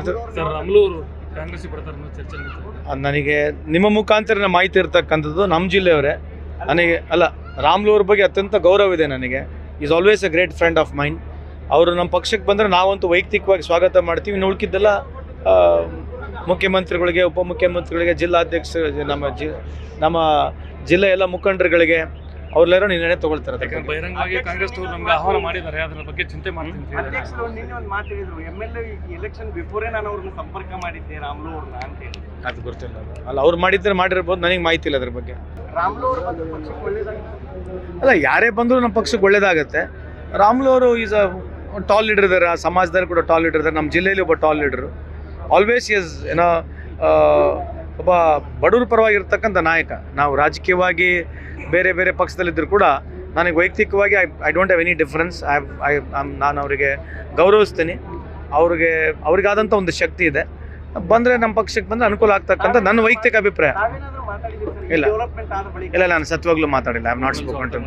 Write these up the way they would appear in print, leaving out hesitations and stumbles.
Sir ರಾಮ್ಲೂರು Congress ಬರ್ತಾರೆ ಚರ್ಚೆ ನನಗೆ ನಿಮ್ಮ ಮುಖಾಂತರ ಮಾಹಿತಿ ಇರ್ತಕ್ಕಂಥದ್ದು ನಮ್ಮ ಜಿಲ್ಲೆಯವರೇ. ನನಗೆ ಅಲ್ಲ, ರಾಮ್ಲೂರ್ ಬಗ್ಗೆ ಅತ್ಯಂತ ಗೌರವ ಇದೆ ನನಗೆ. Is always A great friend of mind. ಅವರು ನಮ್ಮ ಪಕ್ಷಕ್ಕೆ ಬಂದರೆ ನಾವಂತೂ ವೈಯಕ್ತಿಕವಾಗಿ ಸ್ವಾಗತ ಮಾಡ್ತೀವಿ. ಇನ್ನು ಉಳ್ಕಿದ್ದೆಲ್ಲ ಮುಖ್ಯಮಂತ್ರಿಗಳಿಗೆ, ಉಪಮುಖ್ಯಮಂತ್ರಿಗಳಿಗೆ, ಜಿಲ್ಲಾಧ್ಯಕ್ಷ, ನಮ್ಮ ಜಿಲ್ಲೆ ಎಲ್ಲ ಮುಖಂಡರುಗಳಿಗೆ ಅವ್ರೆಲ್ಲರೂ ನಿರ್ಣಯ ತಗೊಳ್ತಾರೆ. ಬಹಿರಂಗವಾಗಿ ಕಾಂಗ್ರೆಸ್ ನಮ್ಗೆ ಆಹ್ವಾನ ಮಾಡಿದ್ದಾರೆ, ಅದರ ಬಗ್ಗೆ ಚಿಂತೆ ಮಾಡ್ತೀನಿ. ಅಧ್ಯಕ್ಷರು ನಿನ್ನೆ ಒಂದು ಮಾತಾಡಿದ್ರು, MLA ಎಲೆಕ್ಷನ್ ಬಿಫೋರೇ ನಾನು ಅವ್ರನ್ನ ಸಂಪರ್ಕ ಮಾಡಿದ್ದೆ ರಾಮ್ಲು ಅವ್ರನ್ನ ಅಂತ ಹೇಳಿ. ಅದು ಗೊತ್ತಿಲ್ಲ. ಅಲ್ಲ, ಅವ್ರು ಮಾಡಿದ್ರೆ ಮಾಡಿರ್ಬೋದು, ನನಗೆ ಮಾಹಿತಿ ಇಲ್ಲ ಅದ್ರ ಬಗ್ಗೆ. ರಾಮ್ಲು ಅವ್ರ ಬಂದು ಪಕ್ಷಕ್ಕೆ ಒಳ್ಳೇದಾಗುತ್ತೆ. ಅಲ್ಲ, ಯಾರೇ ಬಂದರೂ ನಮ್ಮ ಪಕ್ಷಕ್ಕೆ ಒಳ್ಳೇದಾಗುತ್ತೆ. ರಾಮ್ಲು ಅವರು ಈಸ್ ಅ ಟಾಲ್ ಲೀಡರ್ ಇದ್ದಾರೆ, ಆ ಸಮಾಜದಲ್ಲಿ ಕೂಡ ಟಾಲ್ ಲೀಡರ್ ಇದ್ದಾರೆ. ನಮ್ಮ ಜಿಲ್ಲೆಯಲ್ಲಿ ಒಬ್ಬ ಟಾಲ್ ಲೀಡರು. ಆಲ್ವೇಸ್ ಈಸ್ ಒಬ್ಬ ಬಡವ್ರ ಪರವಾಗಿರ್ತಕ್ಕಂಥ ನಾಯಕ. ನಾವು ರಾಜಕೀಯವಾಗಿ ಬೇರೆ ಬೇರೆ ಪಕ್ಷದಲ್ಲಿದ್ದರೂ ಕೂಡ ನನಗೆ ವೈಯಕ್ತಿಕವಾಗಿ I don't have any difference. ನಾನು ಅವರಿಗೆ ಗೌರವಿಸ್ತೀನಿ. ಅವ್ರಿಗಾದಂಥ ಒಂದು ಶಕ್ತಿ ಇದೆ. ಬಂದರೆ ನಮ್ಮ ಪಕ್ಷಕ್ಕೆ ಬಂದರೆ ಅನುಕೂಲ ಆಗ್ತಕ್ಕಂಥ ನನ್ನ ವೈಯಕ್ತಿಕ ಅಭಿಪ್ರಾಯ. ಇಲ್ಲ ಇಲ್ಲ, ನಾನು ಸತ್ವಾಗ್ಲೂ ಮಾತಾಡಿಲ್ಲ. I am not spoken to.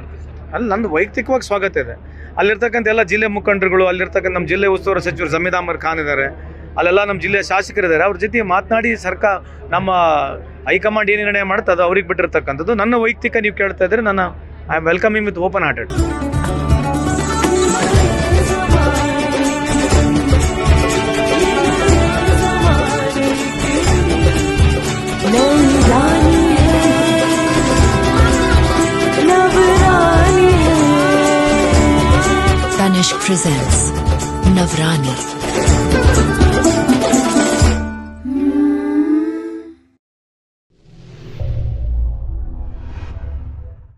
ಅಲ್ಲಿ ನಂದು ವೈಯಕ್ತಿಕವಾಗಿ ಸ್ವಾಗತ ಇದೆ. ಅಲ್ಲಿರ್ತಕ್ಕಂಥ ಎಲ್ಲ ಜಿಲ್ಲೆ ಮುಖಂಡರುಗಳು, ಅಲ್ಲಿರ್ತಕ್ಕಂಥ ನಮ್ಮ ಜಿಲ್ಲೆ ಉಸ್ತುವಾರಿ ಸಚಿವರು ಜಮೀರ್ ಅಹಮದ್ ಖಾನ್ ಇದ್ದಾರೆ, ಅಲ್ಲೆಲ್ಲ ನಮ್ಮ ಜಿಲ್ಲೆಯ ಶಾಸಕರಿದ್ದಾರೆ. ಅವ್ರ ಜೊತೆ ಮಾತನಾಡಿ ನಮ್ಮ ಹೈಕಮಾಂಡ್ ಏನು ನಿರ್ಣಯ ಮಾಡುತ್ತೆ ಅದು ಅವ್ರಿಗೆ ಬಿಟ್ಟಿರ್ತಕ್ಕಂಥದ್ದು. ನನ್ನ ವೈಯಕ್ತಿಕ ನೀವು ಕೇಳ್ತಾ ಇದ್ರೆ ನಾನು I am welcoming with open hearted. Tanishq presents Navrani.